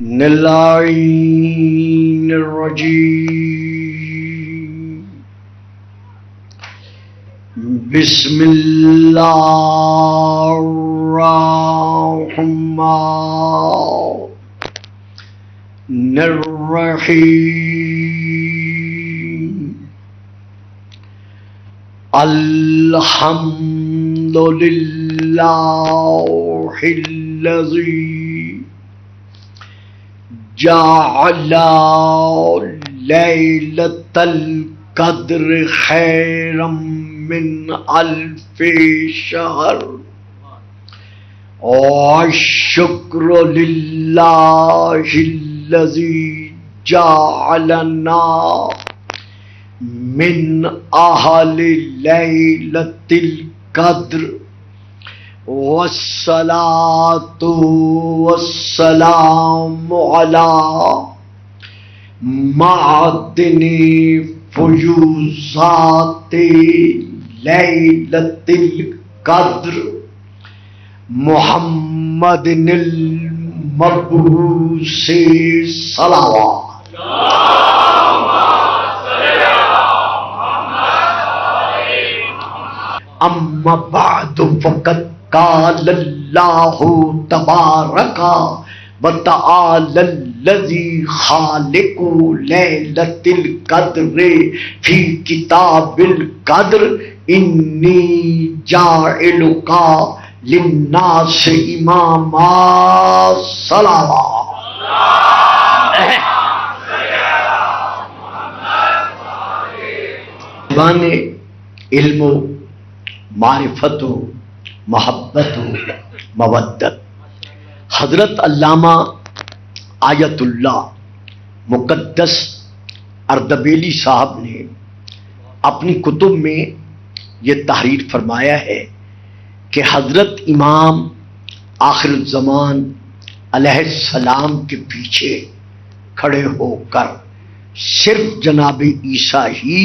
من اللعين الرجيم. بسم الله الرحمن الرحيم. الحمد لله الذي جعل ليلة القدر خيرا من ألف شهر. والشكر لله الذي جعلنا من أهل ليلة القدر. والصلاة والسلام على معدن فيوزات ليلة القدر محمد المبعوث صلوات. اما بعد فقد قال اللہ تبارک وتعالی الذی خالق لیلۃ القدر فی کتاب القدر انی جاعلک للناس اماما صلوات. علم و معرفت و محبت و مودت. حضرت علامہ آیت اللہ مقدس اردبیلی صاحب نے اپنی کتب میں یہ تحریر فرمایا ہے کہ حضرت امام آخر الزمان علیہ السلام کے پیچھے کھڑے ہو کر صرف جناب عیسیٰ ہی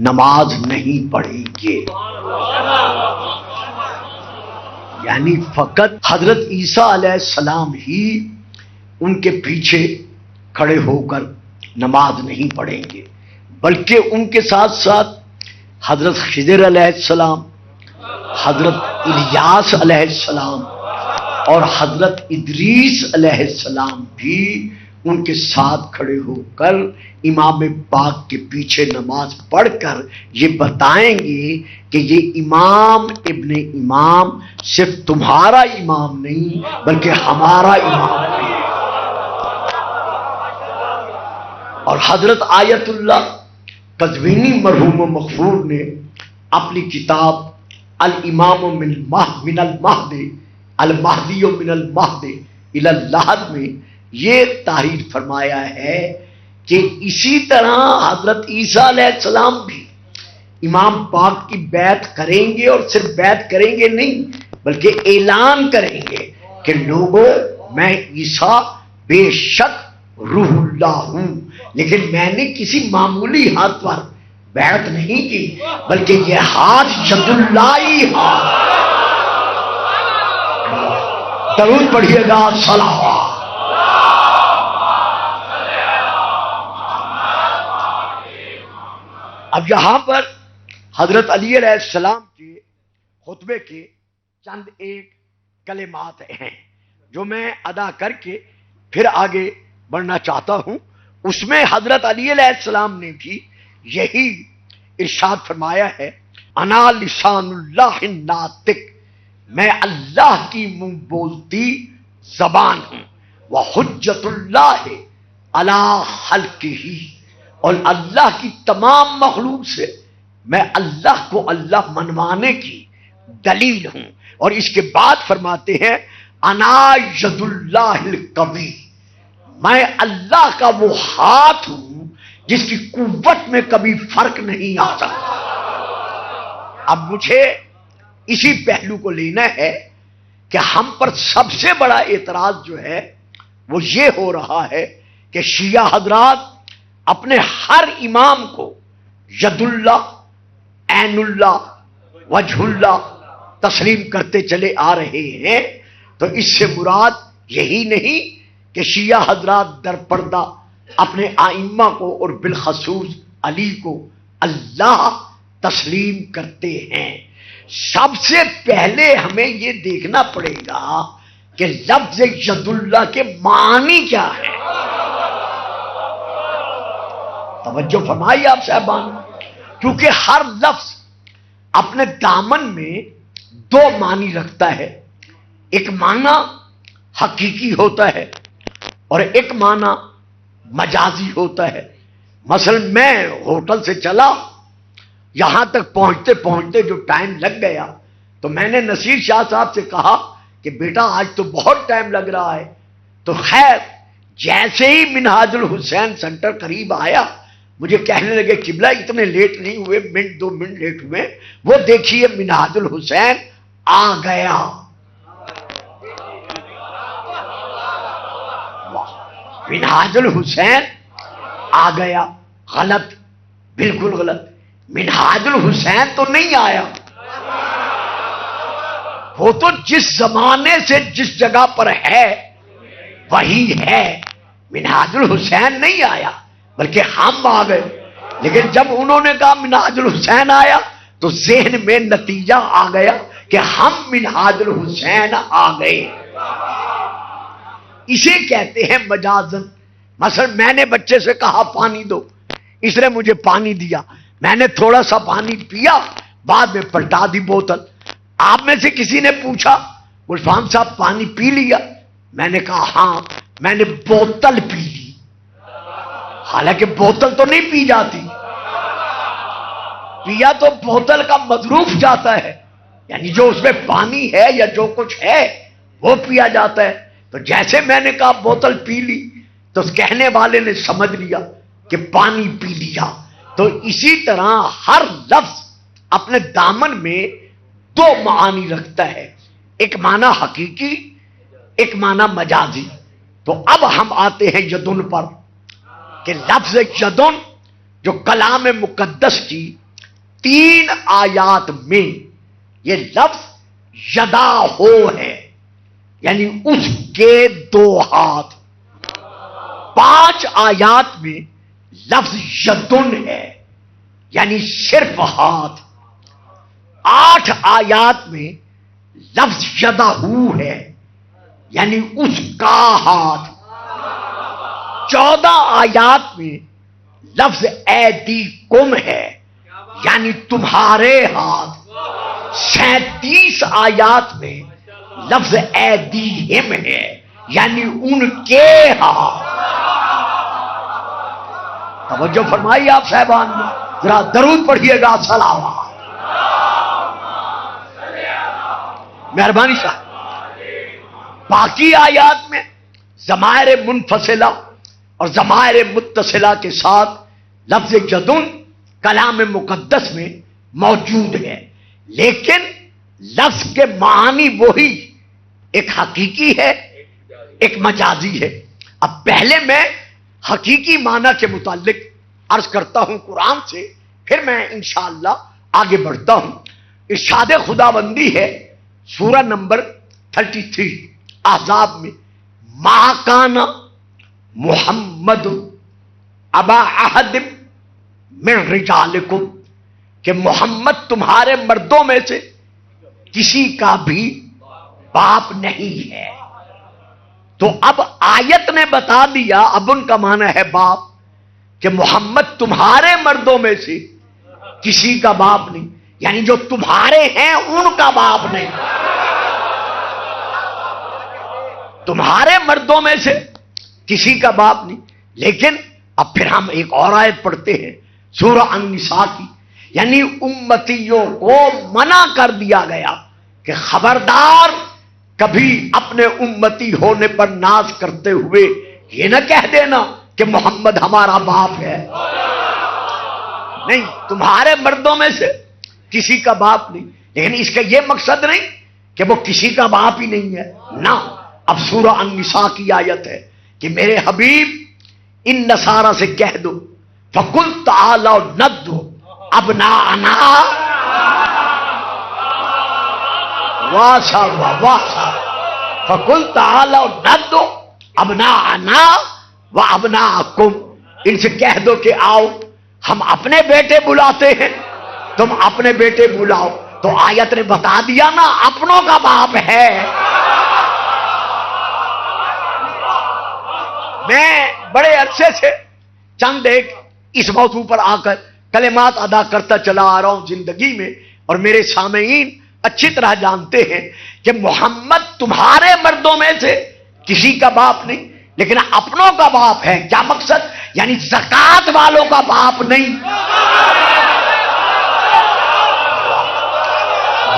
نماز نہیں پڑھیں گے، یعنی فقط حضرت عیسیٰ علیہ السلام ہی ان کے پیچھے کھڑے ہو کر نماز نہیں پڑھیں گے، بلکہ ان کے ساتھ ساتھ حضرت خضر علیہ السلام، حضرت الیاس علیہ السلام اور حضرت ادریس علیہ السلام بھی ان کے ساتھ کھڑے ہو کر امام پاک کے پیچھے نماز پڑھ کر یہ بتائیں گے کہ یہ امام ابن امام صرف تمہارا امام نہیں بلکہ ہمارا امام ہے. اور حضرت آیت اللہ قزوینی مرحوم و مغفور نے اپنی کتاب الامام من المہد المہدی من المہد الی اللحد میں یہ تحریر فرمایا ہے کہ اسی طرح حضرت عیسیٰ علیہ السلام بھی امام پاک کی بیعت کریں گے، اور صرف بیعت کریں گے نہیں بلکہ اعلان کریں گے کہ لوگوں میں عیسیٰ بے شک روح اللہ ہوں، لیکن میں نے کسی معمولی ہاتھ پر بیعت نہیں کی بلکہ یہ ہاتھ ید اللہ ہی ہاتھ. درود پڑھیے گا صلوات. اب یہاں پر حضرت علی علیہ السلام کے خطبے کے چند ایک کلمات ہیں جو میں ادا کر کے پھر آگے بڑھنا چاہتا ہوں. اس میں حضرت علی علیہ السلام نے بھی یہی ارشاد فرمایا ہے، انا لسان اللہ الناطق، میں اللہ کی منہ بولتی زبان ہوں، وحجت اللہ علی خلقہ، اور اللہ کی تمام مخلوق سے میں اللہ کو اللہ منوانے کی دلیل ہوں. اور اس کے بعد فرماتے ہیں انا ید اللہ القوی، میں اللہ کا وہ ہاتھ ہوں جس کی قوت میں کبھی فرق نہیں آ سکتا. اب مجھے اسی پہلو کو لینا ہے کہ ہم پر سب سے بڑا اعتراض جو ہے وہ یہ ہو رہا ہے کہ شیعہ حضرات اپنے ہر امام کو ید اللہ، عین اللہ، وجہ اللہ، تسلیم کرتے چلے آ رہے ہیں، تو اس سے مراد یہی نہیں کہ شیعہ حضرات در پردہ اپنے آئمہ کو اور بالخصوص علی کو اللہ تسلیم کرتے ہیں۔ سب سے پہلے ہمیں یہ دیکھنا پڑے گا کہ لفظ ید اللہ کے معنی کیا ہے۔ توجہ فرمائیے آپ صاحبان، کیونکہ ہر لفظ اپنے دامن میں دو معنی رکھتا ہے، ایک معنی حقیقی ہوتا ہے اور ایک معنی مجازی ہوتا ہے۔ مثلا میں ہوٹل سے چلا، یہاں تک پہنچتے پہنچتے جو ٹائم لگ گیا تو میں نے نصیر شاہ صاحب سے کہا کہ بیٹا آج تو بہت ٹائم لگ رہا ہے۔ تو خیر جیسے ہی منہاج الحسین سینٹر قریب آیا مجھے کہنے لگے قبلہ اتنے لیٹ نہیں ہوئے، منٹ دو منٹ لیٹ ہوئے، وہ دیکھیے منہاج الحسین آ گیا۔ منہاج الحسین آ گیا، غلط، بالکل غلط۔ منہاج الحسین تو نہیں آیا، وہ تو جس زمانے سے جس جگہ پر ہے وہی ہے۔ منہاج الحسین نہیں آیا بلکہ ہم آ گئے۔ لیکن جب انہوں نے کہا منہاج الحسین آیا تو ذہن میں نتیجہ آ گیا کہ ہم منہاج الحسین آ گئے۔ اسے کہتے ہیں مجازن۔ مثلا میں نے بچے سے کہا پانی دو، اس نے مجھے پانی دیا، میں نے تھوڑا سا پانی پیا، بعد میں پلٹا دی بوتل۔ آپ میں سے کسی نے پوچھا گلفام صاحب پانی پی لیا؟ میں نے کہا ہاں، میں نے بوتل پی لی۔ حالانکہ بوتل تو نہیں پی جاتی، پیا تو بوتل کا مظروف جاتا ہے، یعنی جو اس میں پانی ہے یا جو کچھ ہے وہ پیا جاتا ہے۔ تو جیسے میں نے کہا بوتل پی لی تو اس کہنے والے نے سمجھ لیا کہ پانی پی لیا۔ تو اسی طرح ہر لفظ اپنے دامن میں دو معانی رکھتا ہے، ایک معنی حقیقی، ایک معنی مجازی۔ تو اب ہم آتے ہیں یدن پر کہ لفظ یدن جو کلام مقدس کی 3 آیات میں یہ لفظ یدا ہو ہے، یعنی اس کے 2 ہاتھ۔ 5 آیات میں لفظ یدن ہے یعنی صرف ہاتھ۔ 8 آیات میں لفظ یدہو ہے یعنی اس کا ہاتھ۔ 14 آیات میں لفظ ایدیکم ہے یعنی تمہارے ہاتھ۔ 37 آیات میں لفظ ایدیہم ہے یعنی ان کے ہاتھ۔ توجہ فرمائیے آپ صاحبان، ذرا درود پڑھیے گا، صلوات۔ مہربانی صاحب۔ باقی آیات میں ضمائر منفصلہ اور ضمائر متصلہ کے ساتھ لفظ یدن کلام مقدس میں موجود ہے، لیکن لفظ کے معنی وہی، ایک حقیقی ہے ایک مجازی ہے۔ اب پہلے میں حقیقی معنی کے متعلق عرض کرتا ہوں قرآن سے، پھر میں انشاءاللہ آگے بڑھتا ہوں۔ ارشاد خداوندی ہے سورہ نمبر 33 احزاب میں، ما کان محمد ابا احد من رجالکم، کہ محمد تمہارے مردوں میں سے کسی کا بھی باپ نہیں ہے۔ تو اب آیت نے بتا دیا، اب ان کا معنی ہے باپ، کہ محمد تمہارے مردوں میں سے کسی کا باپ نہیں، یعنی جو تمہارے ہیں ان کا باپ نہیں، تمہارے مردوں میں سے کسی کا باپ نہیں۔ لیکن اب پھر ہم ایک اور آیت پڑھتے ہیں سورہ النساء کی، یعنی امتیوں کو منع کر دیا گیا کہ خبردار کبھی اپنے امتی ہونے پر ناز کرتے ہوئے یہ نہ کہہ دینا کہ محمد ہمارا باپ ہے۔ نہیں، تمہارے مردوں میں سے کسی کا باپ نہیں، لیکن اس کا یہ مقصد نہیں کہ وہ کسی کا باپ ہی نہیں ہے، نہ۔ اب سورہ النساء کی آیت ہے کہ میرے حبیب ان نصارہ سے کہہ دو فَقُلْ تَعَالَوْا نَدْعُ أَبْنَاءَنَا واہ صاحب واہ صاحب. فقل تعالوا ندعو ابناءنا وابناءکم. ان سے کہہ دو کہ آؤ ہم اپنے بیٹے بلاتے ہیں تم اپنے بیٹے بلاؤ. تو آیت نے بتا دیا نا اپنوں کا باپ ہے. میں بڑے عرصے سے چند ایک اس موضوع پر آ کر کلمات ادا کرتا چلا آ رہا ہوں زندگی میں، اور میرے سامعین اچھی طرح جانتے ہیں کہ محمد تمہارے مردوں میں سے کسی کا باپ نہیں لیکن اپنوں کا باپ ہے. کیا مقصد؟ یعنی زکات والوں کا باپ نہیں.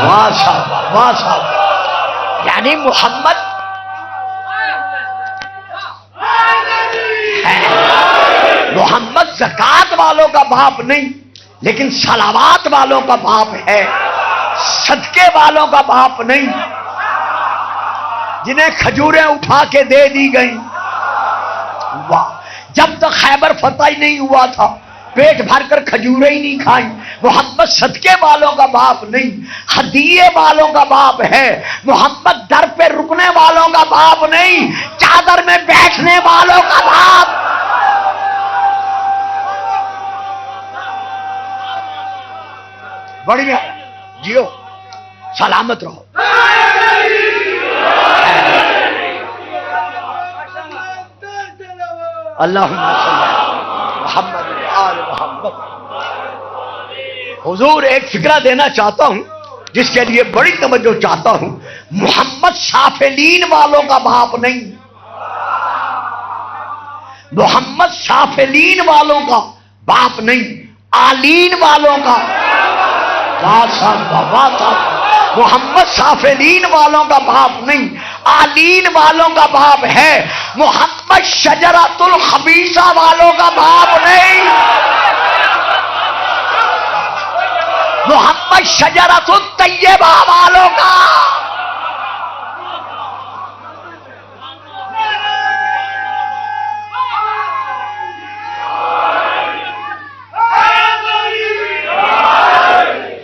واہ صاحب واہ صاحب. یعنی محمد محمد زکات والوں کا باپ نہیں لیکن صلوات والوں کا باپ ہے، صدقے والوں کا باپ نہیں، جنہیں کھجوریں اٹھا کے دے دی گئیں. واہ. جب تک خیبر فتح ہی نہیں ہوا تھا پیٹ بھر کر کھجوریں ہی نہیں کھائیں. محمد صدقے والوں کا باپ نہیں، ہدیے والوں کا باپ ہے. محمد در پہ رکنے والوں کا باپ نہیں، چادر میں بیٹھنے والوں کا باپ. بڑھیا جیو سلامت رہو. اللہم صلی علی محمد آل محمد. حضور ایک فکرہ دینا چاہتا ہوں جس کے لیے بڑی توجہ چاہتا ہوں. محمد سافلین والوں کا باپ نہیں، محمد سافلین والوں کا باپ نہیں، آلین والوں کا. محمد سافلین والوں کا باپ نہیں، آلین والوں کا باپ ہے. محمد شجرۃ الخبیثہ والوں کا باپ نہیں، محمد شجرۃ الطیبہ والوں کا.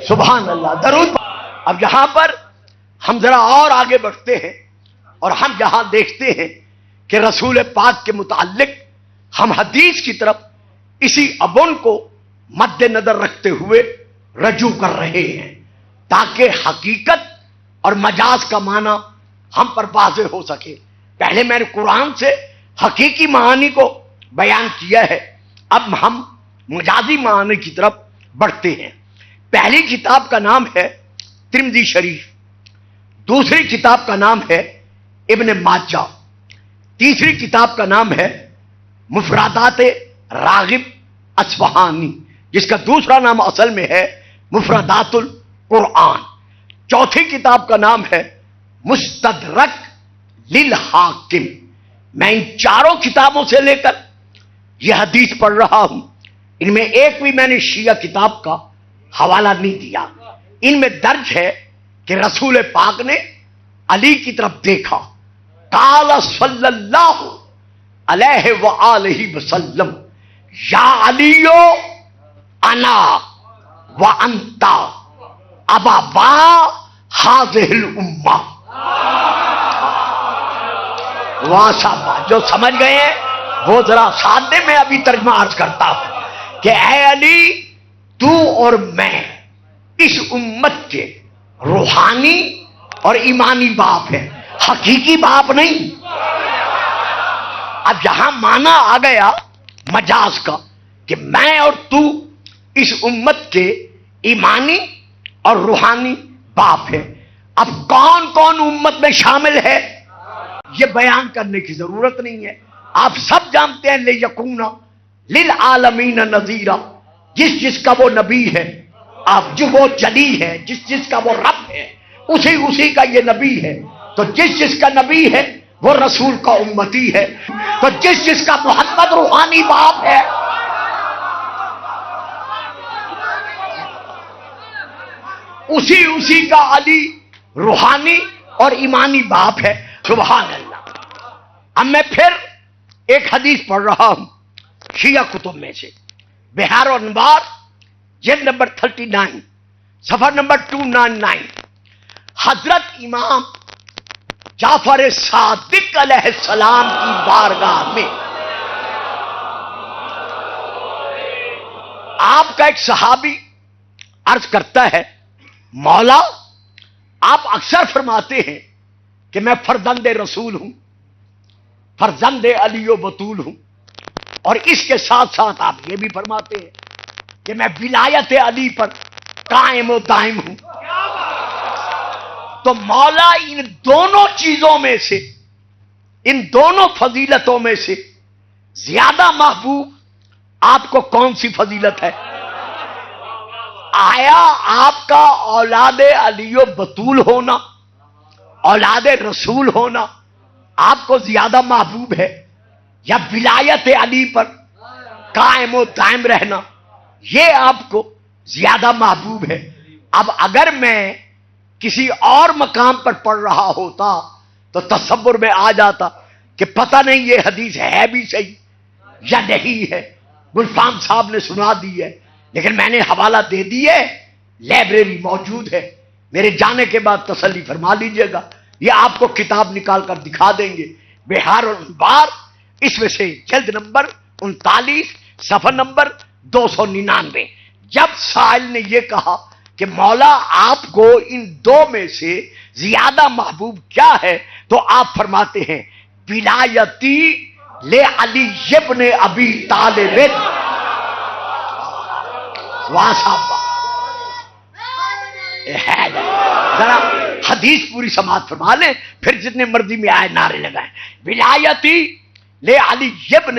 سبحان اللہ. درود. اب یہاں پر ہم ذرا اور آگے بڑھتے ہیں اور ہم یہاں دیکھتے ہیں کہ رسول پاک کے متعلق ہم حدیث کی طرف اسی ابن کو مد نظر رکھتے ہوئے رجوع کر رہے ہیں تاکہ حقیقت اور مجاز کا معنی ہم پر واضح ہو سکے. پہلے میں نے قرآن سے حقیقی معانی کو بیان کیا ہے، اب ہم مجازی معانی کی طرف بڑھتے ہیں. پہلی کتاب کا نام ہے ترمذی شریف، دوسری کتاب کا نام ہے ابن ماجہ، تیسری کتاب کا نام ہے مفردات راغب اصفہانی جس کا دوسرا نام اصل میں ہے مفردات القرآن، چوتھی کتاب کا نام ہے مستدرک للحاکم. میں ان چاروں کتابوں سے لے کر یہ حدیث پڑھ رہا ہوں. ان میں ایک بھی میں نے شیعہ کتاب کا حوالہ نہیں دیا. ان میں درج ہے کہ رسول پاک نے علی کی طرف دیکھا، قال صلی اللہ علیہ وآلہ وسلم یا علیو انا وانت ابا ہذہ الامہ. واہ صاحب. جو سمجھ گئے ہیں وہ ذرا ساتھ دیں، میں ابھی ترجمہ عرض کرتا ہوں کہ اے علی تو اور میں اس امت کے روحانی اور ایمانی باپ ہیں، حقیقی باپ نہیں. اب یہاں معنی آ گیا مجاز کا کہ میں اور تو اس امت کے ایمانی اور روحانی باپ ہیں. اب کون کون امت میں شامل ہے یہ بیان کرنے کی ضرورت نہیں ہے، آپ سب جانتے ہیں. لیکون للعالمین نذیرا، جس جس کا وہ نبی ہے، آپ جو وہ جلی ہے، جس جس کا وہ رب ہے، اسی کا یہ نبی ہے. تو جس جس کا نبی ہے وہ رسول کا امتی ہے. تو جس جس کا محمد روحانی باپ ہے اسی کا علی روحانی اور ایمانی باپ ہے. سبحان اللہ. اب میں پھر ایک حدیث پڑھ رہا ہوں شیعہ کتب میں سے، بہار و انوار جلد نمبر 39 صفحہ نمبر 299. حضرت امام جعفر صادق علیہ السلام کی بارگاہ میں آپ کا ایک صحابی عرض کرتا ہے، مولا آپ اکثر فرماتے ہیں کہ میں فرزند رسول ہوں، فرزند علی و بطول ہوں، اور اس کے ساتھ ساتھ آپ یہ بھی فرماتے ہیں کہ میں ولایت علی پر قائم و دائم ہوں۔ تو مولا ان دونوں چیزوں میں سے، ان دونوں فضیلتوں میں سے زیادہ محبوب آپ کو کون سی فضیلت ہے؟ آیا آپ کا اولاد علی و بطول ہونا، اولاد رسول ہونا آپ کو زیادہ محبوب ہے، یا ولایت علی پر قائم و دائم رہنا یہ آپ کو زیادہ محبوب ہے؟ اب اگر میں کسی اور مقام پر پڑھ رہا ہوتا تو تصور میں آ جاتا کہ پتہ نہیں یہ حدیث ہے بھی صحیح یا نہیں ہے، گلفام صاحب نے سنا دی ہے، لیکن میں نے حوالہ دے دی ہے، لائبریری موجود ہے، میرے جانے کے بعد تسلی فرما لیجئے گا، یہ آپ کو کتاب نکال کر دکھا دیں گے، بہار الانوار، اس میں سے جلد نمبر 39 صفحہ نمبر 299۔ جب سائل نے یہ کہا کہ مولا آپ کو ان دو میں سے زیادہ محبوب کیا ہے، تو آپ فرماتے ہیں ولایتی لے علی ابن ابی طالب۔ واہ صاحب، ذرا حدیث پوری سماعت فرما لیں، پھر جتنے مرضی میں آئے نعرے لگائیں۔ ولایتی لے علی ابن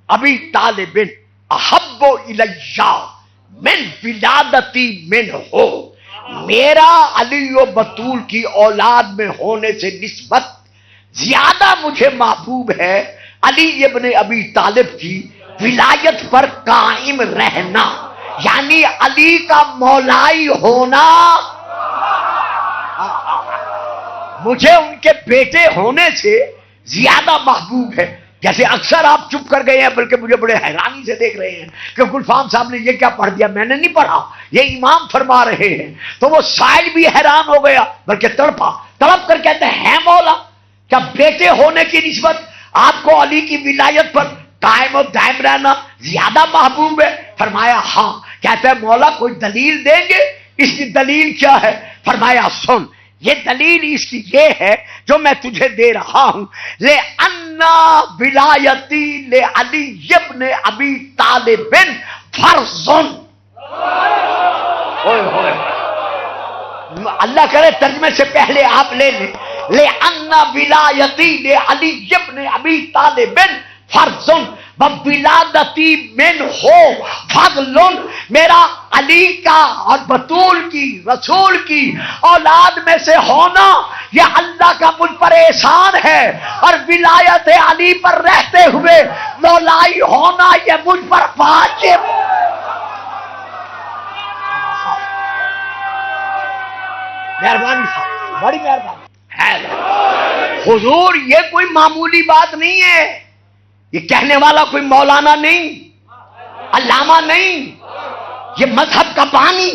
ابی طالب احب الیہ من ولادتی من ہو، میرا علی و بطول کی اولاد میں ہونے سے نسبت زیادہ مجھے محبوب ہے علی ابن ابی طالب کی ولایت پر قائم رہنا، یعنی علی کا مولائی ہونا مجھے ان کے بیٹے ہونے سے زیادہ محبوب ہے۔ جیسے اکثر آپ چپ کر گئے ہیں، بلکہ مجھے بڑے حیرانی سے دیکھ رہے ہیں کہ گلفام صاحب نے یہ کیا پڑھ دیا، میں نے نہیں پڑھا، یہ امام فرما رہے ہیں۔ تو وہ سائل بھی حیران ہو گیا، بلکہ تڑپ کر کہتے ہیں مولا کیا بیٹے ہونے کی نسبت آپ کو علی کی ولایت پر قائم و دائم رہنا زیادہ محبوب ہے؟ فرمایا ہاں۔ کہتے ہیں مولا کوئی دلیل دیں گے؟ اس کی دلیل کیا ہے؟ فرمایا سن، یہ دلیل اس کی یہ ہے جو میں تجھے دے رہا ہوں، لے انا ولایتی لے علی ابن ابی طالب فرضن۔ اللہ کرے ترجمے سے پہلے آپ لے لیں، لے انا ولایتی لے علی ابن ابی طالب فرضن وولادتی من ہو فضل، میرا علی کا اور بطول کی رسول کی اولاد میں سے ہونا یہ اللہ کا مجھ پر احسان ہے، اور ولایت علی پر رہتے ہوئے مولائی ہونا یہ مجھ پر واجب۔ مہربانی صاحب، بڑی مہربانی۔ حضور یہ کوئی معمولی بات نہیں ہے، یہ کہنے والا کوئی مولانا نہیں، علامہ نہیں، یہ مذہب کا بانی،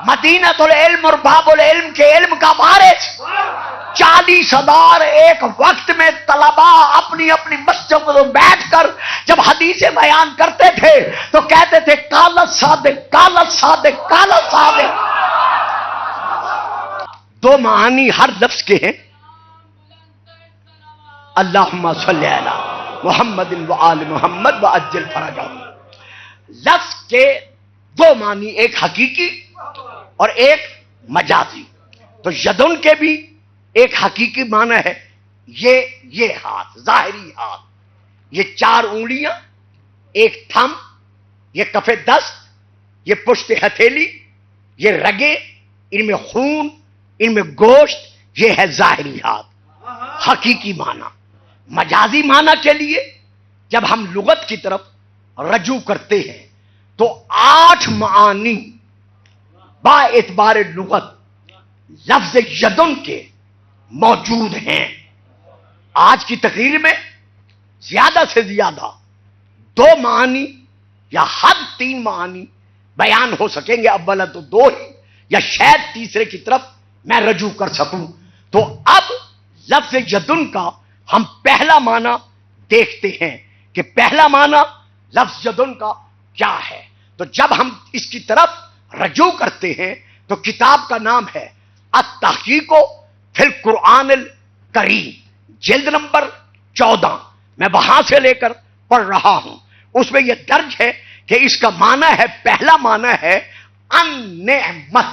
مدینۃ العلم اور باب العلم کے علم کا وارث۔ 40,000 ایک وقت میں طلباء اپنی اپنی مسجد میں بیٹھ کر جب حدیثیں بیان کرتے تھے تو کہتے تھے قال الصادق قال الصادق قال الصادق۔ دو معانی ہر لفظ کے ہیں، اللہم صلی علی محمد وآل محمد وعجل فرجہم۔ لفظ کے دو معنی، ایک حقیقی اور ایک مجازی۔ تو یدن کے بھی ایک حقیقی معنی ہے، یہ ہاتھ، ظاہری ہاتھ، یہ 4 انگلیاں، ایک تھم، یہ کف دست، یہ پشت ہتھیلی، یہ رگیں، ان میں خون، ان میں گوشت، یہ ہے ظاہری ہاتھ، حقیقی معنی۔ مجازی معنی کے لیے جب ہم لغت کی طرف رجوع کرتے ہیں تو 8 معانی با اعتبار لغت لفظ یدن کے موجود ہیں۔ آج کی تقریر میں زیادہ سے زیادہ 2 معانی یا حد 3 معانی بیان ہو سکیں گے، اولا تو 2 ہی، یا شاید تیسرے کی طرف میں رجوع کر سکوں. تو اب لفظ یدن کا ہم پہلا معنی دیکھتے ہیں کہ پہلا معنی لفظ یدن کا کیا ہے. تو جب ہم اس کی طرف رجوع کرتے ہیں تو کتاب کا نام ہے التحقیق فی القرآن الکریم، جلد نمبر 14. میں وہاں سے لے کر پڑھ رہا ہوں. اس میں یہ درج ہے کہ اس کا معنی ہے، پہلا معنی ہے ان-نعمت.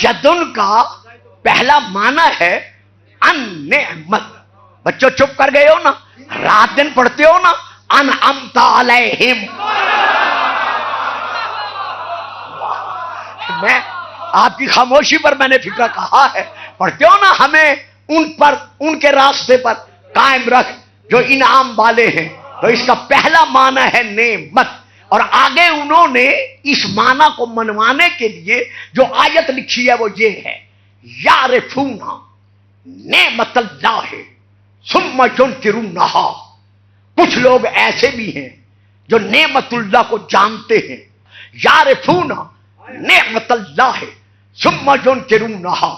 یدن کا پہلا معنی ہے ان-نعمت. بچوں چپ کر گئے ہو نا؟ رات دن پڑھتے ہو نا انعمت علیہم. میں آپ کی خاموشی پر میں نے فکر کہا ہے، پڑھتے ہو نا ہمیں ان پر، ان کے راستے پر قائم رکھ جو انعام والے ہیں. تو اس کا پہلا معنی ہے نعمت. اور آگے انہوں نے اس معنی کو منوانے کے لیے جو آیت لکھی ہے وہ یہ ہے، یعرفون نعمت اللہ ثم ینکرونہا. کچھ لوگ ایسے بھی ہیں جو نعمت اللہ کو جانتے ہیں. یعرفون نعمت اللہ ثم ینکرونہا.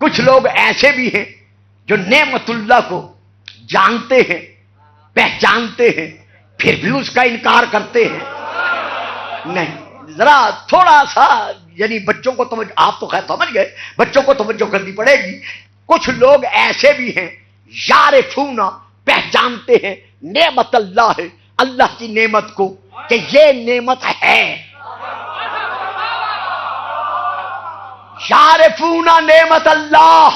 کچھ لوگ ایسے بھی ہیں جو نعمت اللہ کو جانتے ہیں، پہچانتے ہیں، پھر بھی اس کا انکار کرتے ہیں. نہیں، ذرا تھوڑا سا یعنی بچوں کو توجہ، آپ تو خیر سمجھ گئے، بچوں کو توجہ کرنی پڑے گی. کچھ لوگ ایسے بھی ہیں یعرفون، پہچانتے ہیں نعمت اللہ، اللہ کی نعمت کو کہ یہ نعمت ہے. یعرفون نعمت اللہ.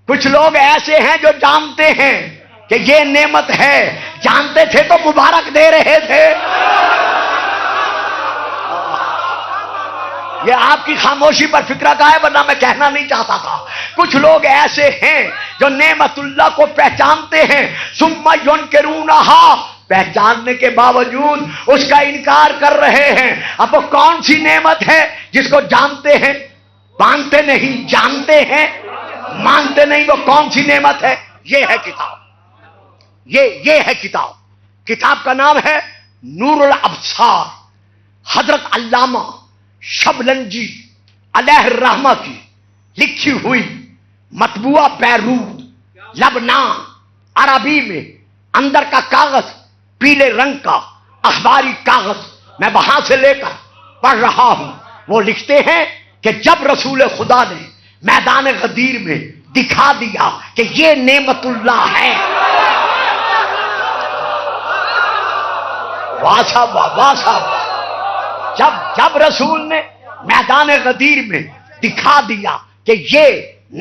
کچھ لوگ ایسے ہیں جو جانتے ہیں کہ یہ نعمت ہے، جانتے تھے تو مبارک دے رہے تھے. یہ آپ کی خاموشی پر فکرہ کا ہے، ورنہ میں کہنا نہیں چاہتا تھا. کچھ لوگ ایسے ہیں جو نعمت اللہ کو پہچانتے ہیں، ثم ینکرونہا، پہچاننے کے باوجود اس کا انکار کر رہے ہیں. اب وہ کون سی نعمت ہے جس کو جانتے ہیں، مانتے نہیں، جانتے ہیں مانتے نہیں؟ وہ کون سی نعمت ہے؟ یہ ہے کتاب. یہ ہے کتاب. کتاب کا نام ہے نور الابصار، حضرت علامہ شبلنجی علیہ الرحمہ کی لکھی ہوئی، مطبوعہ بیروت لبنان، عربی میں. اندر کا کاغذ پیلے رنگ کا اخباری کاغذ. میں وہاں سے لے کر پڑھ رہا ہوں. وہ لکھتے ہیں کہ جب رسول خدا نے میدان غدیر میں دکھا دیا کہ یہ نعمت اللہ ہے، واہ صاحب واہ صاحب، جب رسول نے میدان غدیر میں دکھا دیا کہ یہ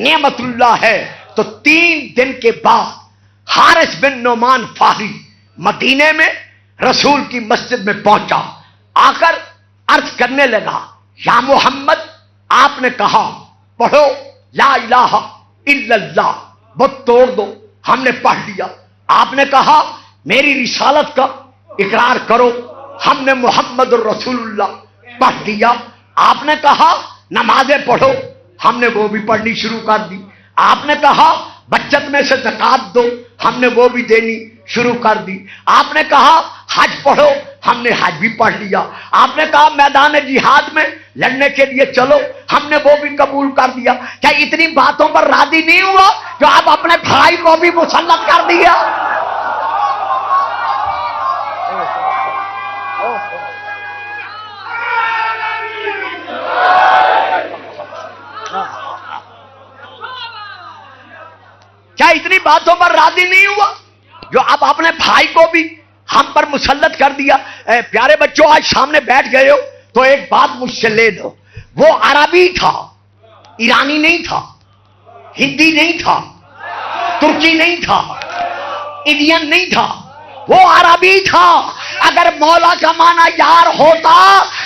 نعمت اللہ ہے، تو 3 دن کے بعد حارث بن نعمان فہری مدینے میں رسول کی مسجد میں پہنچا. آ کر عرض کرنے لگا، یا محمد، آپ نے کہا پڑھو لا الہ الا اللہ، بت توڑ دو. ہم نے پڑھ لیا. آپ نے کہا میری رسالت کا اقرار کرو. ہم نے محمد الرسول اللہ پڑھ دیا. آپ نے کہا نمازیں پڑھو. ہم نے وہ بھی پڑھنی شروع کر دی. آپ نے کہا بچت میں سے زکات دو. ہم نے وہ بھی دینی شروع کر دی. آپ نے کہا حج پڑھو. ہم نے حج بھی پڑھ لیا. آپ نے کہا میدان جہاد میں لڑنے کے لیے چلو. ہم نے وہ بھی قبول کر دیا. کیا اتنی باتوں پر راضی نہیں ہوا جو آپ اپنے بھائی کو بھی مسلط کر دیا؟ کیا اتنی باتوں پر راضی نہیں ہوا جو آپ اپنے بھائی کو بھی ہم پر مسلط کر دیا؟ پیارے بچوں، آج سامنے بیٹھ گئے ہو تو ایک بات مجھ سے لے لو. وہ عربی تھا، ایرانی نہیں تھا، ہندی نہیں تھا، ترکی نہیں تھا، انڈین نہیں تھا، وہ عربی تھا. اگر مولا کا معنی یار ہوتا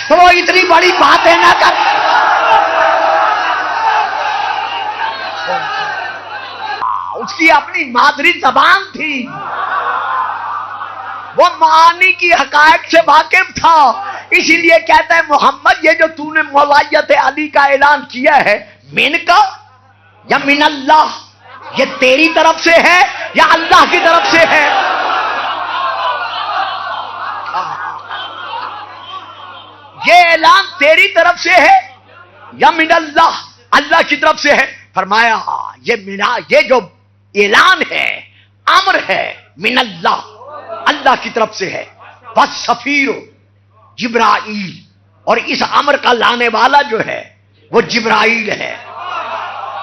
تو وہ اتنی بڑی باتیں نہ کر. اس کی اپنی مادری زبان تھی، وہ معانی کی حقائق سے واقف تھا. اسی لیے کہتا ہے محمد، یہ جو تو نے مولایت علی کا اعلان کیا ہے، من کا یا من اللہ، یہ تیری طرف سے ہے یا اللہ کی طرف سے ہے؟ یہ اعلان تیری طرف سے ہے یا من اللہ، اللہ کی طرف سے ہے؟ فرمایا یہ جو اعلان ہے، امر ہے، من اللہ، اللہ کی طرف سے ہے۔ بس سفیر جبرائیل، اور اس امر کا لانے والا جو ہے وہ جبرائیل ہے،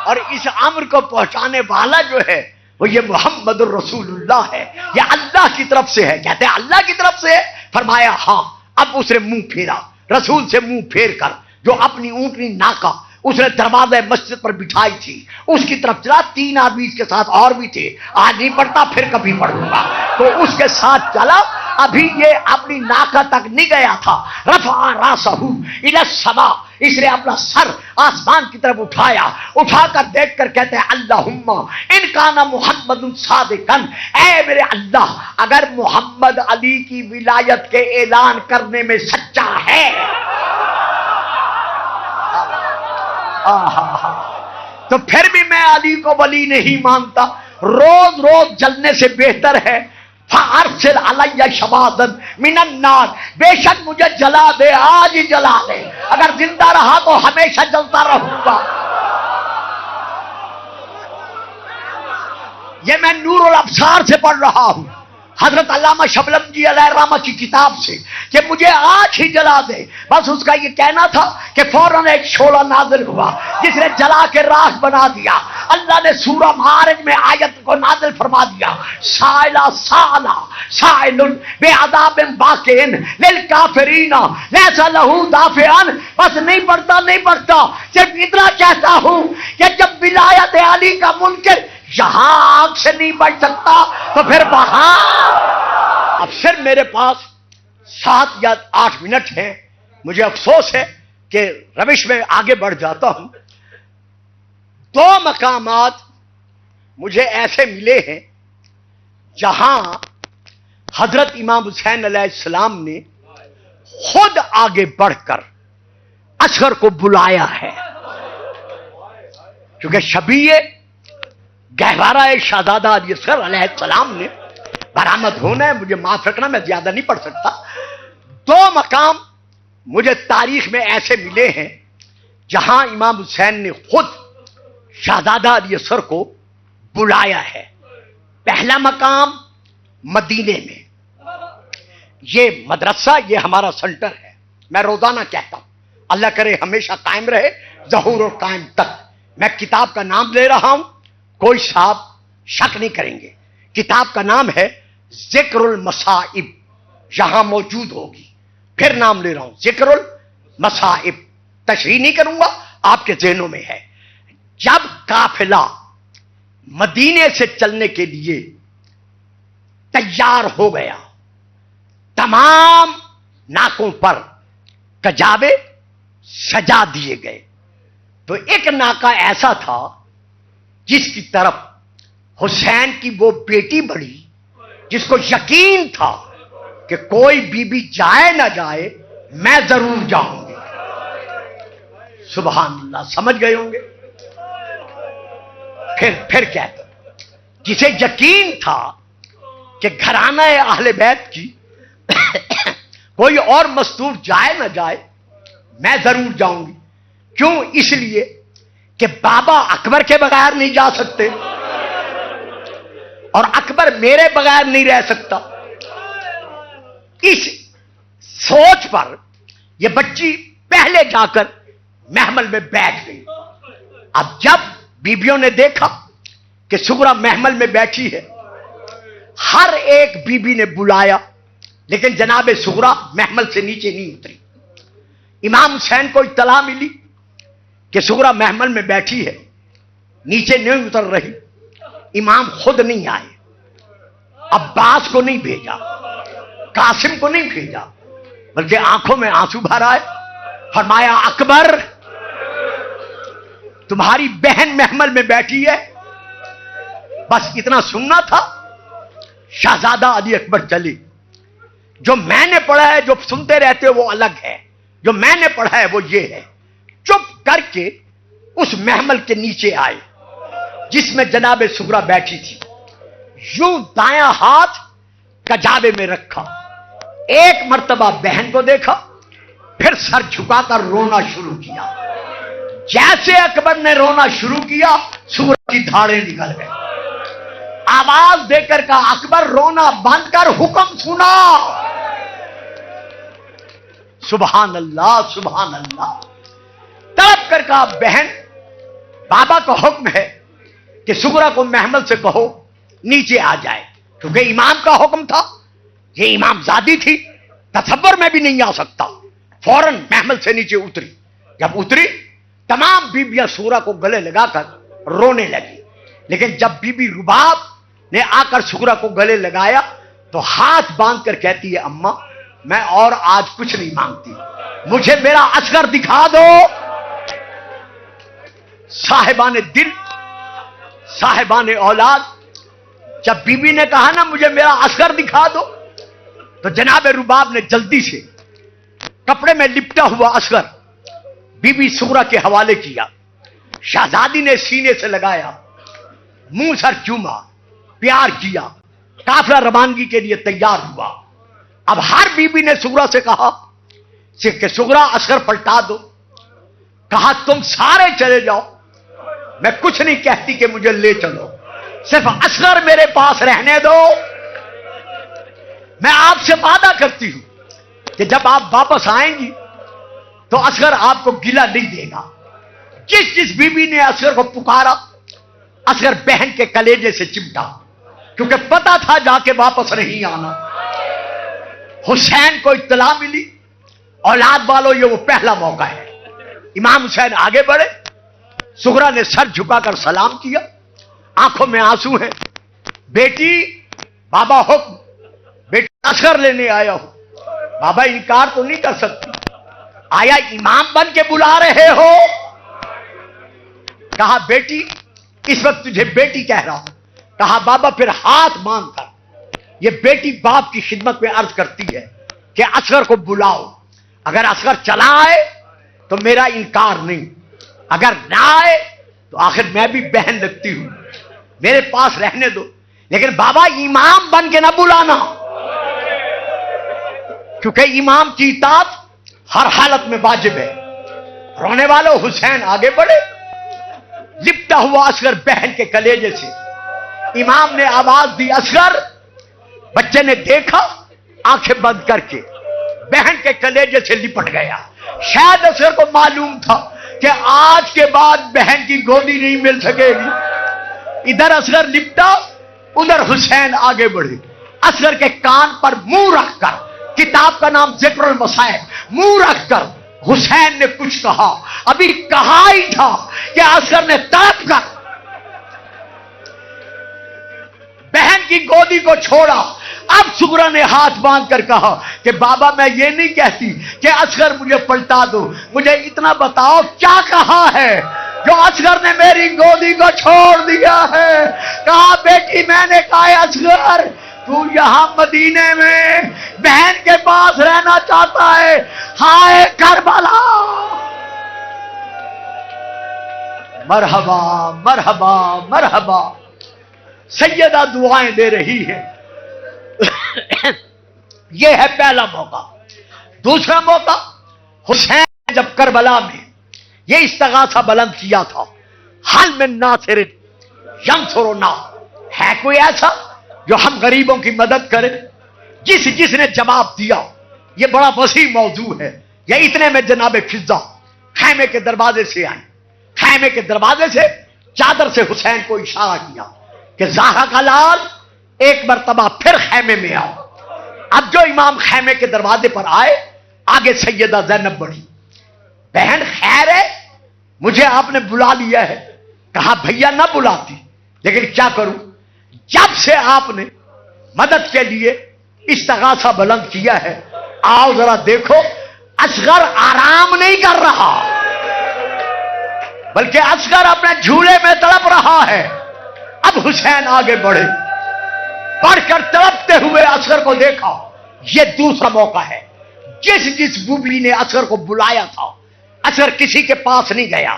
اور اس امر کو پہنچانے والا جو ہے وہ یہ محمد الرسول اللہ ہے، یہ اللہ کی طرف سے ہے۔ کہتے ہیں اللہ کی طرف سے ہے؟ فرمایا ہاں۔ اب اس نے منہ پھیرا، رسول سے منہ پھیر کر جو اپنی اونٹنی ناکا اس نے دروازے مسجد پر بٹھائی تھی اس کی طرف چلا۔ 3 آدمی اس کے ساتھ اور بھی تھے، آج نہیں پڑھتا پھر کبھی پڑھوں گا، تو اس کے ساتھ چلا۔ ابھی یہ اپنی ناکا تک نہیں گیا تھا، رفع راسہ الی السماء، اس نے اپنا سر آسمان کی طرف اٹھایا، اٹھا کر دیکھ کر کہتے ہیں اللہم ان کان محمد صادقا، اے میرے اللہ اگر محمد علی کی ولایت کے اعلان کرنے میں سچا ہے، تو پھر بھی میں علی کو ولی نہیں مانتا، روز روز جلنے سے بہتر ہے فارسل علی شبابا من النار، بے شک مجھے جلا دے، آج ہی جلا دے، اگر زندہ رہا تو ہمیشہ جلتا رہوں گا۔ یہ میں نور الابصار سے پڑھ رہا ہوں، حضرت علامہ شبلم جی علیہ الرحمہ کی کتاب سے، کہ مجھے آج ہی جلا دے۔ بس اس کا یہ کہنا تھا کہ فوراً ایک شعلہ نازل ہوا جس نے جلا کے راکھ بنا دیا۔ اللہ نے سورہ معارج میں آیت کو نازل فرما دیا، سائلہ سالہ سائل بعذاب واقع للکافرین لیس لہ دافع۔ بس نہیں پڑھتا، صرف اتنا کہتا ہوں کہ جب ولایت علی کا منکر یہاں آنکھ سے نہیں بچ سکتا تو پھر وہاں۔ اب پھر میرے پاس 7 یا 8 منٹ ہیں، مجھے افسوس ہے کہ روش میں آگے بڑھ جاتا ہوں۔ 2 مقامات مجھے ایسے ملے ہیں جہاں حضرت امام حسین علیہ السلام نے خود آگے بڑھ کر اصغر کو بلایا ہے، کیونکہ شبیہ گہوارہ شہزادہ علی اصغر علیہ السلام نے برآمد ہونا ہے۔ مجھے معاف رکھنا، میں زیادہ نہیں پڑھ سکتا۔ 2 مقام مجھے تاریخ میں ایسے ملے ہیں جہاں امام حسین نے خود شہزادہ علی اصغر کو بلایا ہے۔ پہلا مقام مدینے میں، یہ مدرسہ یہ ہمارا سنٹر ہے، میں روزانہ کہتا ہوں اللہ کرے ہمیشہ قائم رہے، ظہور اور قائم تک۔ میں کتاب کا نام لے رہا ہوں، کوئی صاحب شک نہیں کریں گے، کتاب کا نام ہے ذکر المصائب، یہاں موجود ہوگی۔ پھر نام لے رہا ہوں ذکر المصائب، تشریح نہیں کروں گا، آپ کے ذہنوں میں ہے۔ جب قافلہ مدینے سے چلنے کے لیے تیار ہو گیا، تمام ناکوں پر کجاوے سجا دیے گئے، تو ایک ناکا ایسا تھا جس کی طرف حسین کی وہ بیٹی بڑھی جس کو یقین تھا کہ کوئی بی بی جائے نہ جائے میں ضرور جاؤں گی۔ سبحان اللہ، سمجھ گئے ہوں گے۔ پھر کہتا جسے یقین تھا کہ گھرانہ اہل بیت کی کوئی اور مستور جائے نہ جائے میں ضرور جاؤں گی۔ کیوں؟ اس لیے کہ بابا اکبر کے بغیر نہیں جا سکتے اور اکبر میرے بغیر نہیں رہ سکتا۔ اس سوچ پر یہ بچی پہلے جا کر محمل میں بیٹھ گئی۔ اب جب بیبیوں نے دیکھا کہ سغرا محمل میں بیٹھی ہے، ہر ایک بیبی نے بلایا، لیکن جناب سغرا محمل سے نیچے نہیں اتری۔ امام حسین کو اطلاع ملی کہ سغرا محمل میں بیٹھی ہے، نیچے نہیں اتر رہی۔ امام خود نہیں آئے، عباس کو نہیں بھیجا، قاسم کو نہیں بھیجا، بلکہ آنکھوں میں آنسو بھر آئے۔ فرمایا اکبر تمہاری بہن محمل میں بیٹھی ہے، بس اتنا سننا تھا۔ شہزادہ علی اکبر چلے۔ جو میں نے پڑھا ہے، جو سنتے رہتے ہو وہ الگ ہے، جو میں نے پڑھا ہے وہ یہ ہے۔ چپ کر کے اس محمل کے نیچے آئے جس میں جناب سغرا بیٹھی تھی، یوں دایاں ہاتھ کجاوے میں رکھا، ایک مرتبہ بہن کو دیکھا، پھر سر جھکا کر رونا شروع کیا. جیسے اکبر نے رونا شروع کیا سورہ کی دھاڑیں نکل گئے. آواز دے کر کہا اکبر رونا بند کر، حکم سنا. سبحان اللہ سبحان اللہ. تڑپ کر کہا بہن بابا کا حکم ہے کہ سغرا کو محمل سے کہو نیچے آ جائے، کیونکہ امام کا حکم تھا. یہ امام زادی تھی، تصور میں بھی نہیں آ سکتا. فوراً محمل سے نیچے اتری. جب اتری تمام بیبیاں سغرا کو گلے لگا کر رونے لگی. لیکن جب بی بی رباب نے آ کر سغرا کو گلے لگایا تو ہاتھ باندھ کر کہتی ہے اماں میں اور آج کچھ نہیں مانگتی، مجھے میرا اصغر دکھا دو. صاحبان دل، صاحبان اولاد، جب بی بی نے کہا نا مجھے میرا اصغر دکھا دو تو جناب رباب نے جلدی سے کپڑے میں لپٹا ہوا اصغر بی بی سغرا کے حوالے کیا. شہزادی نے سینے سے لگایا، منہ سر چوما، پیار کیا، قافلہ روانگی کے لیے تیار ہوا. اب ہر بی بی نے سغرا سے کہا کہ سغرا اصغر پلٹا دو. کہا تم سارے چلے جاؤ، میں کچھ نہیں کہتی کہ مجھے لے چلو، صرف اصغر میرے پاس رہنے دو. میں آپ سے وعدہ کرتی ہوں کہ جب آپ واپس آئیں گی تو اصغر آپ کو گلہ نہیں دے گا. جس بی بی نے اصغر کو پکارا اصغر بہن کے کلیجے سے چمٹا، کیونکہ پتا تھا جا کے واپس نہیں آنا. حسین کو اطلاع ملی، اولاد والوں یہ وہ پہلا موقع ہے. امام حسین آگے بڑھے، سغرا نے سر جھکا کر سلام کیا، آنکھوں میں آنسو ہیں. بیٹی بابا حکم، بیٹی اصغر لینے آیا ہوں. بابا انکار تو نہیں کر سکتی، آیا امام بن کے بلا رہے ہو؟ کہا بیٹی اس وقت تجھے بیٹی کہہ رہا ہوں. کہا بابا پھر ہاتھ مانگ کر. یہ بیٹی باپ کی خدمت میں عرض کرتی ہے کہ اصغر کو بلاؤ. اگر اصغر چلا آئے تو میرا انکار نہیں، اگر نہ آئے تو آخر میں بھی بہن لگتی ہوں، میرے پاس رہنے دو. لیکن بابا امام بن کے نہ بلانا، کیونکہ امام کی اطاعت ہر حالت میں واجب ہے. رونے والوں حسین آگے بڑھے، لپٹا ہوا اصغر بہن کے کلیجے سے. امام نے آواز دی اصغر. بچے نے دیکھا، آنکھیں بند کر کے بہن کے کلیجے سے لپٹ گیا. شاید اصغر کو معلوم تھا کہ آج کے بعد بہن کی گودی نہیں مل سکے گی. ادھر اصغر لپٹا، ادھر حسین آگے بڑھے. اصغر کے کان پر منہ رکھ کر، کتاب کا نام ذکر المصائب، منہ رکھ کر حسین نے کچھ کہا. ابھی کہا ہی تھا کہ اصغر نے تڑپ کر بہن کی گودی کو چھوڑا. اب سغرا نے ہاتھ باندھ کر کہا کہ بابا میں یہ نہیں کہتی کہ اصغر مجھے پلٹا دو، مجھے اتنا بتاؤ کیا کہا ہے جو اصغر نے میری گودی کو چھوڑ دیا ہے. کہا بیٹی میں نے کہا اصغر تو یہاں مدینے میں بہن کے پاس رہنا چاہتا ہے. ہائے کربلا، مرحبا مرحبا مرحبا. سیدہ دعائیں دے رہی ہے. یہ ہے پہلا موقع. دوسرا موقع، حسین نے جب کربلا میں یہ استغاثہ بلند کیا تھا، حل من ناصر ینصرنا، ہے کوئی ایسا جو ہم غریبوں کی مدد کرے؟ جس نے جواب دیا، یہ بڑا وسیع موضوع ہے. یہ اتنے میں جناب فضا خیمے کے دروازے سے آئے. خیمے کے دروازے سے چادر سے حسین کو اشارہ کیا کہ زہرا کا لال ایک مرتبہ پھر خیمے میں آؤ. اب جو امام خیمے کے دروازے پر آئے، آگے سیدہ زینب بڑھی. بہن خیر ہے، مجھے آپ نے بلا لیا ہے. کہا بھیا نہ بلاتی، لیکن کیا کروں، جب سے آپ نے مدد کے لیے استغاثہ بلند کیا ہے، آؤ ذرا دیکھو اصغر آرام نہیں کر رہا، بلکہ اصغر اپنے جھولے میں تڑپ رہا ہے. اب حسین آگے بڑھے، پڑھ کر تڑپتے ہوئے اصغر کو دیکھا. یہ دوسرا موقع ہے. جس بوبلی نے اصغر کو بلایا تھا، اصغر کسی کے پاس نہیں گیا.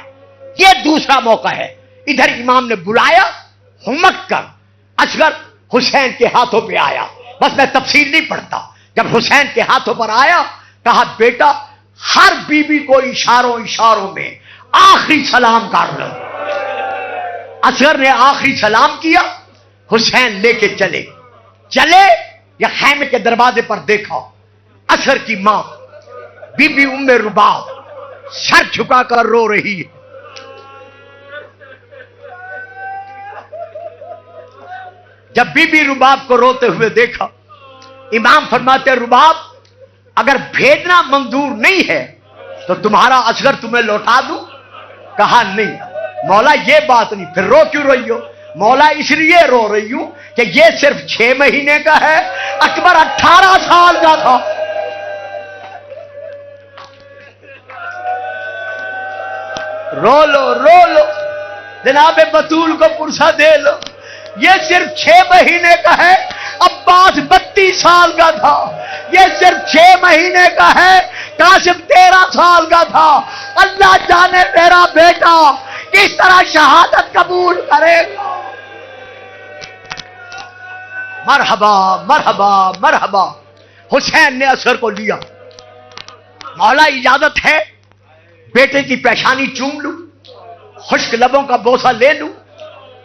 یہ دوسرا موقع ہے. ادھر امام نے بلایا، ہمک کر اصغر حسین کے ہاتھوں پہ آیا. بس میں تفصیل نہیں پڑھتا. جب حسین کے ہاتھوں پر آیا، کہا بیٹا ہر بیوی کو اشاروں میں آخری سلام کر لو. اصغر نے آخری سلام کیا. حسین لے کے چلے یا خیمے کے دروازے پر دیکھا اصغر کی ماں بی بی ام رباب سر جھکا کر رو رہی ہے. جب بی بی رباب کو روتے ہوئے دیکھا امام فرماتے رباب اگر بھیجنا منظور نہیں ہے تو تمہارا اصغر تمہیں لوٹا دوں. کہا نہیں مولا یہ بات نہیں. پھر رو کیوں رہی ہو؟ مولا اس لیے رو رہی ہوں کہ یہ صرف 6 مہینے کا ہے، اکبر 18 سال کا تھا. رو لو جناب بطول کو پرسا دے لو. یہ صرف 6 مہینے کا ہے، عباس 32 سال کا تھا. یہ صرف 6 مہینے کا ہے، قاسم 13 سال کا تھا. اللہ جانے میرا بیٹا کس طرح شہادت قبول کرے گا. مرحبا مرحبا مرحبا. حسین نے اصغر کو لیا. مولا اجازت ہے بیٹے کی پیشانی چوم لوں، خشک لبوں کا بوسہ لے لوں.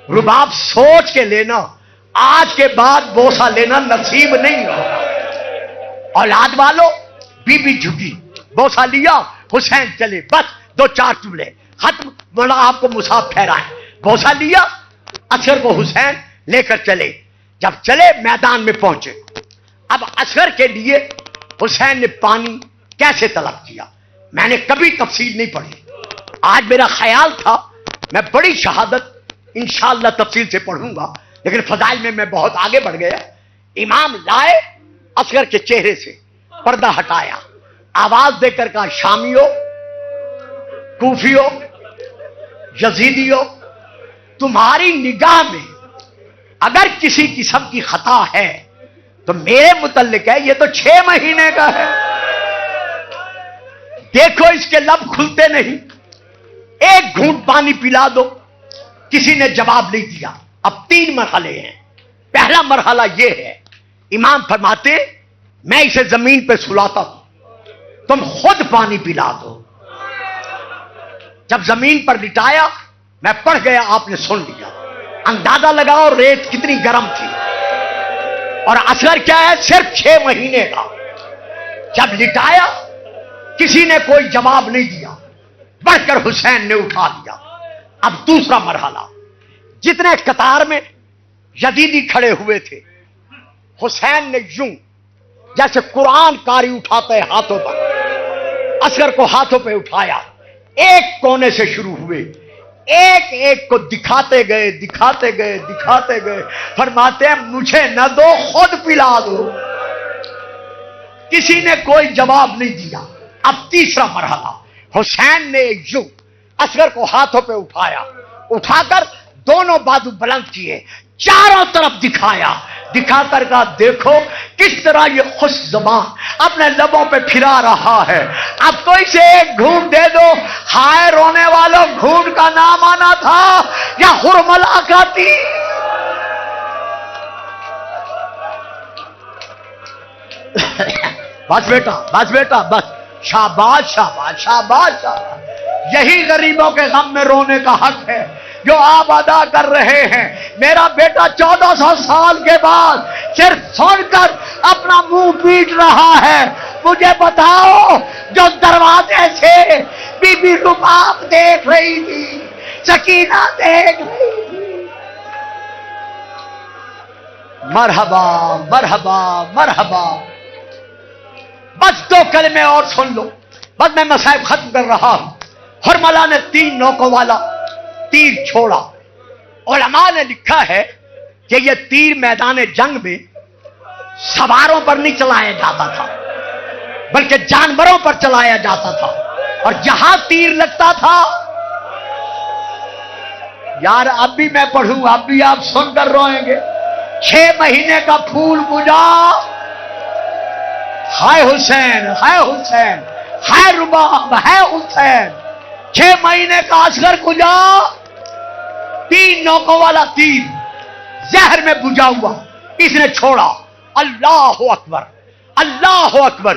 رباب سوچ کے لینا، آج کے بعد بوسہ لینا نصیب نہیں ہوگا. اولاد والو بی بی جھکی، بوسہ لیا. حسین چلے، بس 2-4 جملے ختم. مولا آپ کو مصاف ٹھہرائے. بوسہ لیا اصغر کو حسین لے کر چلے. جب چلے میدان میں پہنچے. اب اصغر کے لیے حسین نے پانی کیسے طلب کیا میں نے کبھی تفصیل نہیں پڑھی. آج میرا خیال تھا میں بڑی شہادت انشاءاللہ تفصیل سے پڑھوں گا، لیکن فضائل میں میں بہت آگے بڑھ گیا. امام لائے، اصغر کے چہرے سے پردہ ہٹایا، آواز دے کر کہا شامیوں، کوفیوں، یزیدیوں، تمہاری نگاہ میں اگر کسی قسم کی خطا ہے تو میرے متعلق ہے. یہ تو 6 مہینے کا ہے. دیکھو اس کے لب کھلتے نہیں، ایک گھونٹ پانی پلا دو. کسی نے جواب نہیں دیا. اب 3 مرحلے ہیں. پہلا مرحلہ یہ ہے، امام فرماتے میں اسے زمین پہ سلاتا ہوں، تم خود پانی پلا دو. جب زمین پر لٹایا میں پڑھ گیا، آپ نے سن لیا. اندازہ لگاؤ ریت کتنی گرم تھی. اور اصغر کیا ہے؟ صرف 6 مہینے کا. جب لٹایا کسی نے کوئی جواب نہیں دیا، بڑھ کر حسین نے اٹھا لیا. اب دوسرا مرحلہ، جتنے قطار میں یزیدی کھڑے ہوئے تھے حسین نے یوں جیسے قرآن قاری اٹھاتے ہاتھوں پر اصغر کو ہاتھوں پہ اٹھایا. ایک کونے سے شروع ہوئے، ایک ایک کو دکھاتے گئے. فرماتے ہیں مجھے نہ دو، خود پلا دو. کسی نے کوئی جواب نہیں دیا. اب تیسرا مرحلہ، حسین نے یوں اصغر کو ہاتھوں پہ اٹھا کر دونوں بازو بلند کیے، چاروں طرف دکھا کر کہا دیکھو کس طرح یہ خوش زبان اپنے لبوں پہ پھرا رہا ہے. اب تو اسے ایک گھونٹ دے دو. ہائے رونے والوں، گھونٹ کا نام آنا تھا یا ہرملا کا تھی. بس بیٹا بس. شاباش. یہی غریبوں کے غم میں رونے کا حق ہے جو آپ ادا کر رہے ہیں. میرا بیٹا 1400 سال کے بعد صرف سن کر اپنا منہ پیٹ رہا ہے. مجھے بتاؤ جو دروازے سے بی بی رباب دیکھ رہی تھی، سکینہ دیکھ رہی تھی. مرحبا. بس 2 کلمے اور سن لو، بس میں مصائب ختم کر رہا ہوں. ہرملا نے 3 نوکوں والا تیر چھوڑا. علماء نے لکھا ہے کہ یہ تیر میدان جنگ میں سواروں پر نہیں چلایا جاتا تھا بلکہ جانوروں پر چلایا جاتا تھا. اور جہاں تیر لگتا تھا، یار اب بھی میں پڑھوں، اب بھی آپ سن کر روئیں گے. 6 مہینے کا پھول مجا، ہائے حسین، ہائے رباب، ہے حسین. 6 مہینے کا اصغر کجا. 3 نوکوں والا تیر زہر میں بجھا ہوا اس نے چھوڑا. اللہ اکبر.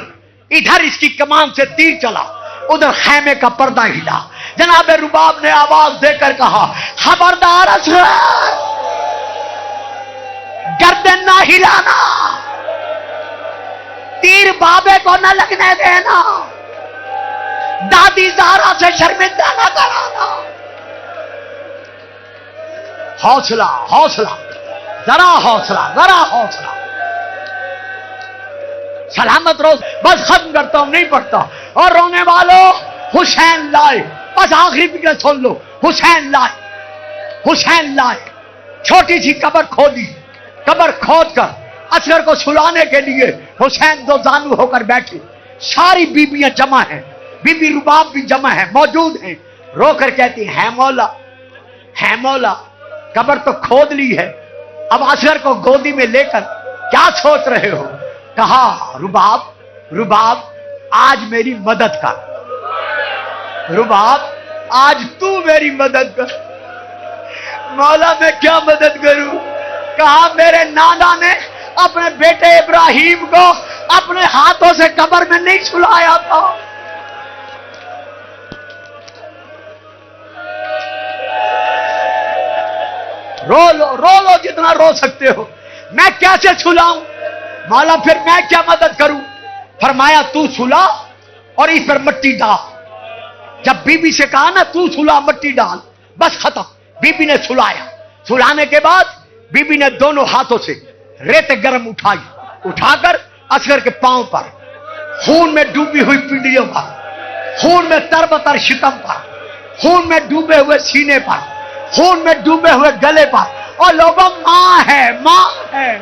ادھر اس کی کمان سے تیر چلا، ادھر خیمے کا پردہ ہلا۔ جناب رباب نے آواز دے کر کہا خبردار اصغر، گردن نہ ہلانا، تیر بابے کو نہ لگنے دینا، دادی زہرا سے شرمندہ نہ کرانا۔ حوصلہ حوصلہ، ذرا حوصلہ ذرا حوصلہ، سلامت روز۔ بس ختم کرتا ہوں، نہیں پڑھتا۔ اور رونے والوں حسین لائے، بس آخری فکر سن لو، حسین لائے، حسین لائے۔ چھوٹی سی قبر کھودی، قبر کھود کر اصغر کو سلانے کے لیے حسین دو زانو ہو کر بیٹھے، ساری بیویاں جمع ہیں، بی بی رباب بھی جمع ہے، موجود ہیں۔ رو کر کہتی ہے مولا، ہے مولا، قبر تو کھود لی ہے، اب اصغر کو گودی میں لے کر کیا سوچ رہے ہو؟ کہا رباب، رباب آج میری مدد کر، رباب آج تو میری مدد کر۔ مولا میں کیا مدد کروں؟ کہا میرے نانا نے اپنے بیٹے ابراہیم کو اپنے ہاتھوں سے قبر میں نہیں سلایا تھا۔ رو لو جتنا رو سکتے ہو، میں کیسے سلاؤں؟ مولا پھر میں کیا مدد کروں؟ فرمایا تو سلا اور اس پر مٹی ڈال۔ جب بی بی سے کہا نا تو سلا مٹی ڈال، بس ختم۔ بی بی نے سلایا، سلانے کے بعد بی بی نے دونوں ہاتھوں سے ریت گرم اٹھائی، اٹھا کر اصغر کے پاؤں پر، خون میں ڈوبی ہوئی پنڈلیوں پر، خون میں تربتر شکم پر، خون میں ڈوبے ہوئے سینے پر، خون میں ڈوبے ہوئے گلے پر، اور لوگوں ماں ہے، ماں ہے۔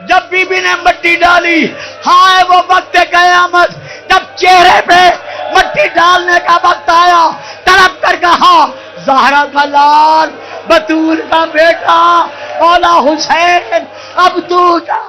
جب بی بی نے مٹی ڈالی، ہائے وہ وقت قیامت جب چہرے پہ مٹی ڈالنے کا وقت آیا، تڑپ کر کہا زہرا کا لال، بطول کا بیٹا مولا حسین، اب تو جا۔